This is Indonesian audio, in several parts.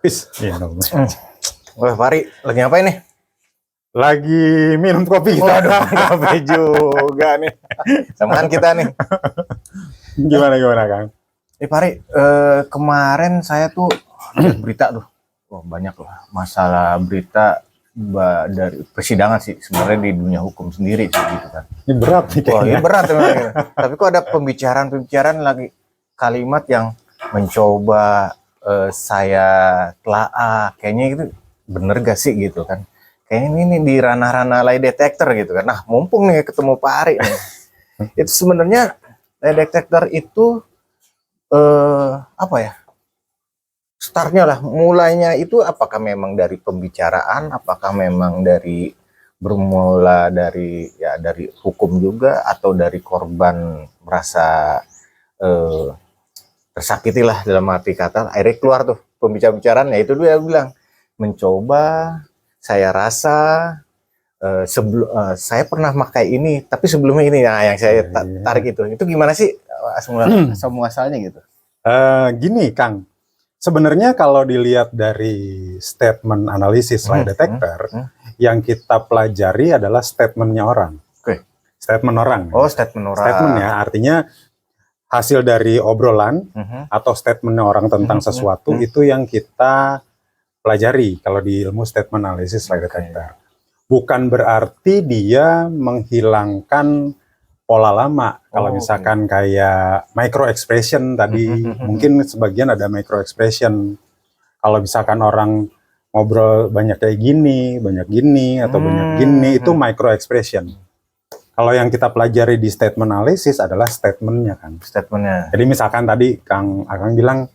Peace. Iya, Wah, Pari, lagi ngapain nih? lagi minum kopi kita. Waduh, kopi juga nih. Samaan kita nih. Gimana Kang? Pari, kemarin saya tuh lihat berita tuh. Wah, banyak lah masalah berita dari persidangan sih sebenarnya di dunia hukum sendiri sih gitu kan. Ini berat nih Wah, ini kayaknya. berat memang. Tapi kok ada pembicaraan lagi kalimat yang mencoba saya telaah, kayaknya itu bener gak sih gitu kan. Kayaknya ini di ranah-ranah lie detector gitu kan. Nah, mumpung nih ketemu Pak Ari nih. Itu sebenarnya lie detector itu apa ya? Startnya lah, mulainya itu apakah memang dari pembicaraan, apakah memang dari bermula dari hukum juga, atau dari korban merasa tersakiti lah dalam arti kata, akhirnya keluar tuh pembicaraan, ya itu dia bilang mencoba, saya rasa saya pernah pakai ini, tapi sebelumnya ini, nah yang saya tarik itu gimana sih asal muasalnya gitu? Gini Kang, sebenarnya kalau dilihat dari statement analisis lie detector, yang kita pelajari adalah statementnya orang. Statement orang. Oh, statement orang. Statement ya, artinya hasil dari obrolan atau statementnya orang tentang sesuatu itu yang kita pelajari kalau di ilmu statement analisis lie detector. Bukan berarti dia menghilangkan pola lama. Kalau misalkan kayak micro expression tadi, mungkin sebagian ada micro expression. Kalau misalkan orang ngobrol banyak kayak gini, atau banyak gini, itu micro expression. Kalau yang kita pelajari di statement analisis adalah statementnya kan. Statementnya. Jadi misalkan tadi Kang Akang bilang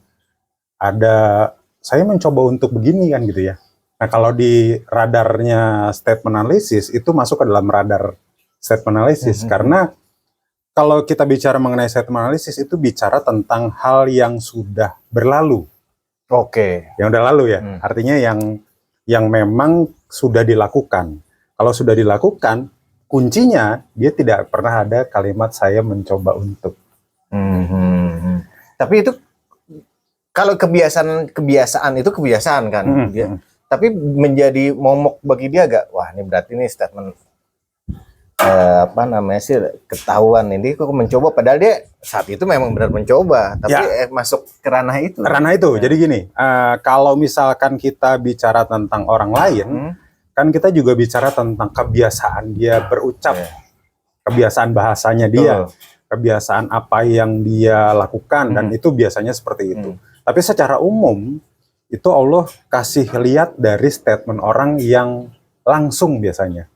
ada saya mencoba untuk begini kan gitu ya. Nah kalau di radarnya statement analysis itu masuk ke dalam radar statement analysis karena kalau kita bicara mengenai statement analysis itu bicara tentang hal yang sudah berlalu. Yang udah lalu ya. Artinya yang memang sudah dilakukan. Kalau sudah dilakukan, kuncinya dia tidak pernah ada kalimat saya mencoba untuk. Tapi itu kalau kebiasaan itu kebiasaan kan dia. Tapi menjadi momok bagi dia gak? Wah, ini berarti ini statement ketahuan ini kok mencoba, padahal dia saat itu memang benar mencoba, tapi masuk ke ranah itu. Jadi gini, kalau misalkan kita bicara tentang orang lain, kan kita juga bicara tentang kebiasaan dia berucap, kebiasaan bahasanya dia, kebiasaan apa yang dia lakukan, dan itu biasanya seperti itu. Tapi secara umum itu Allah kasih lihat dari statement orang yang langsung biasanya.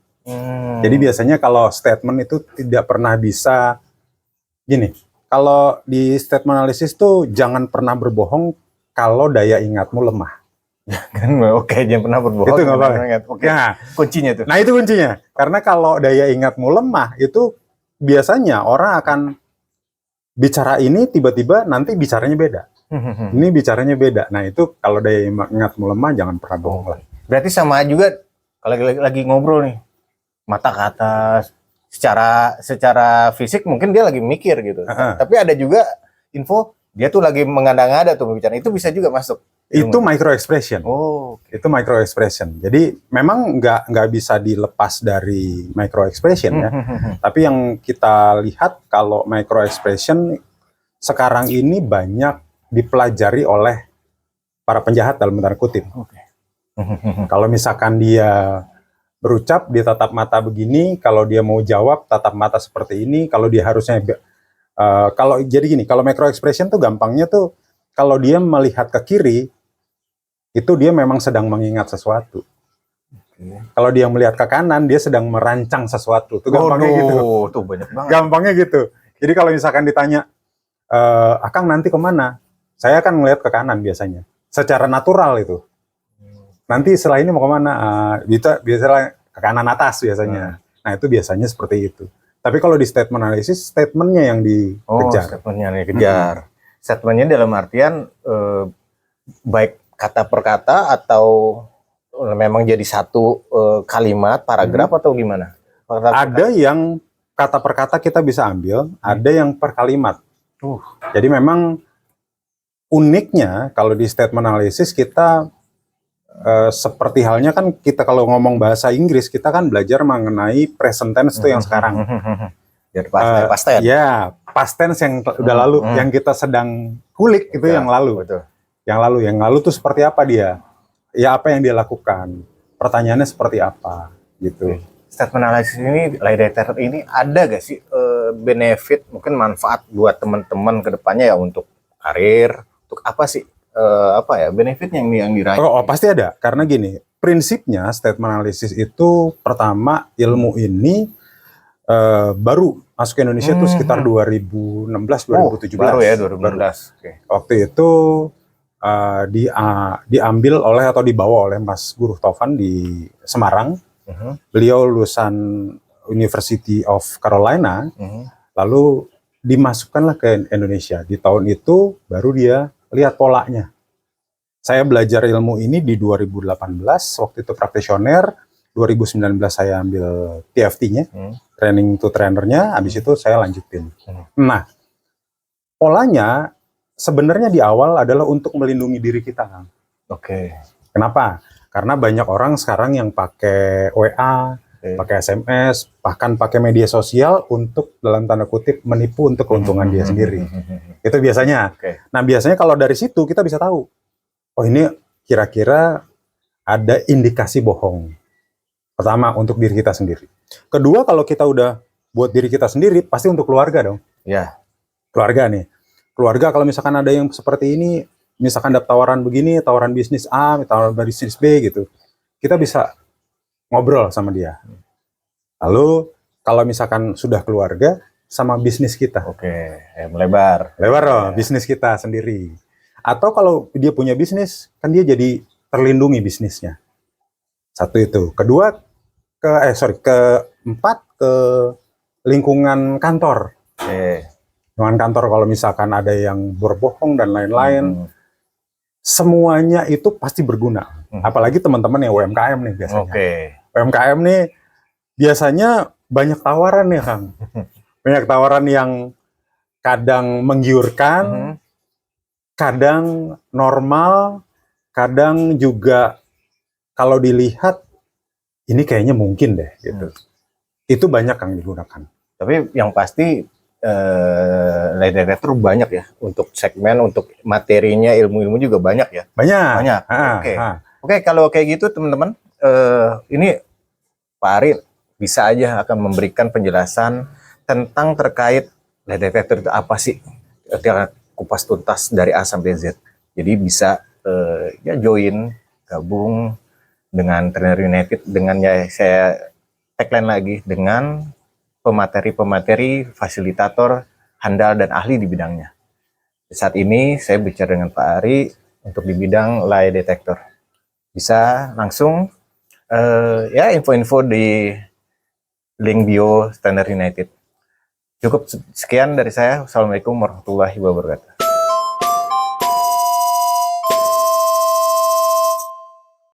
Jadi biasanya kalau statement itu tidak pernah bisa gini. Kalau di statement analisis tuh jangan pernah berbohong kalau daya ingatmu lemah. Jangan pernah berbohong. Itu nggak boleh. Nah, kuncinya tuh. Nah itu kuncinya. Karena kalau daya ingatmu lemah itu biasanya orang akan bicara ini tiba-tiba nanti bicaranya beda. Ini bicaranya beda. Nah itu kalau daya ingatmu lemah jangan pernah bohong lah. Berarti sama juga kalau lagi ngobrol nih, mata ke atas, secara fisik mungkin dia lagi mikir gitu. Tapi ada juga info dia tuh lagi mengada-ngada tuh bicara. Itu bisa juga masuk. Itu micro expression. Itu micro expression. Jadi memang nggak bisa dilepas dari micro expression ya. Tapi yang kita lihat kalau micro expression sekarang ini banyak dipelajari oleh para penjahat dalam tanda kutip. Kalau misalkan dia berucap, dia tatap mata begini, kalau dia mau jawab tatap mata seperti ini, kalau dia harusnya kalau jadi gini, kalau micro expression tuh gampangnya tuh kalau dia melihat ke kiri itu dia memang sedang mengingat sesuatu. Kalau dia melihat ke kanan dia sedang merancang sesuatu. Tuh gampangnya gitu. Tuh banyak banget. Gampangnya gitu. Jadi kalau misalkan ditanya Akang nanti kemana? Saya akan melihat ke kanan biasanya. Secara natural itu. Nanti setelah ini mau kemana? Biasanya ke kanan atas biasanya. Nah itu biasanya seperti itu. Tapi kalau di statement analisis, statementnya yang dikejar. Statementnya yang dikejar. Statementnya dalam artian baik kata per kata atau memang jadi satu kalimat, paragraf atau gimana? Ada yang kata per kata kita bisa ambil, ada yang per kalimat. Jadi memang uniknya kalau di statement analisis kita seperti halnya kan kita kalau ngomong bahasa Inggris, kita kan belajar mengenai present tense itu yang sekarang. Jadi past tense. Ya, past tense yang udah lalu, yang kita sedang kulik itu yang lalu. Betul. Yang lalu tuh seperti apa dia? Ya apa yang dia lakukan? Pertanyaannya seperti apa? Gitu. Statement analysis ini, lie detector ini ada gak sih benefit, mungkin manfaat buat teman-teman ke depannya ya untuk karir, untuk apa sih? Apa ya benefitnya yang diraih? Oh, pasti ada. Karena gini, prinsipnya statement analysis itu pertama ilmu ini baru masuk ke Indonesia itu sekitar 2016-2017. Baru ya 2016. Okay. Waktu itu diambil oleh atau dibawa oleh Mas Guru Taufan di Semarang. Beliau lulusan University of Carolina. Lalu dimasukkanlah ke Indonesia. Di tahun itu baru dia lihat polanya. Saya belajar ilmu ini di 2018, waktu itu praktisioner. 2019 saya ambil TFT-nya, training to trainernya, habis itu saya lanjutin. Nah, polanya sebenarnya di awal adalah untuk melindungi diri kita, Kang. Oke. Kenapa? Karena banyak orang sekarang yang pakai WA, pakai SMS, bahkan pakai media sosial untuk dalam tanda kutip menipu untuk keuntungan dia sendiri. Itu biasanya. Nah, biasanya kalau dari situ kita bisa tahu, oh ini kira-kira ada indikasi bohong. Pertama, untuk diri kita sendiri. Kedua, kalau kita udah buat diri kita sendiri, pasti untuk keluarga dong. Ya. Keluarga nih. Keluarga kalau misalkan ada yang seperti ini, misalkan dapat tawaran begini, tawaran bisnis A, tawaran bisnis B gitu. Kita bisa ngobrol sama dia. Lalu, kalau misalkan sudah keluarga, sama bisnis kita. Oke, melebar. Lebar loh, bisnis kita sendiri. Atau kalau dia punya bisnis, kan dia jadi terlindungi bisnisnya. Satu itu. Kedua, keempat ke lingkungan kantor. Lingkungan kantor kalau misalkan ada yang berbohong dan lain-lain, semuanya itu pasti berguna. Apalagi teman-teman yang UMKM nih biasanya. UMKM nih biasanya banyak tawaran nih, Kang. Banyak tawaran yang kadang menggiurkan, kadang normal, kadang juga kalau dilihat ini kayaknya mungkin deh gitu. Itu banyak yang digunakan. Tapi yang pasti lie detector banyak ya untuk segmen, untuk materinya, ilmu-ilmu juga banyak ya. Banyak. Oke, kalau kayak gitu teman-teman, ini Pak Ari bisa aja akan memberikan penjelasan tentang terkait lie detector itu apa sih, kupas tuntas dari A sampai Z. Jadi bisa ya join, gabung dengan Trainer United, dengan ya saya tagline lagi, dengan pemateri-pemateri, fasilitator, handal dan ahli di bidangnya. Saat ini saya bicara dengan Pak Ari untuk di bidang lie detector. Bisa langsung ya info-info di link bio Trainer United. Cukup sekian dari saya. Assalamualaikum warahmatullahi wabarakatuh.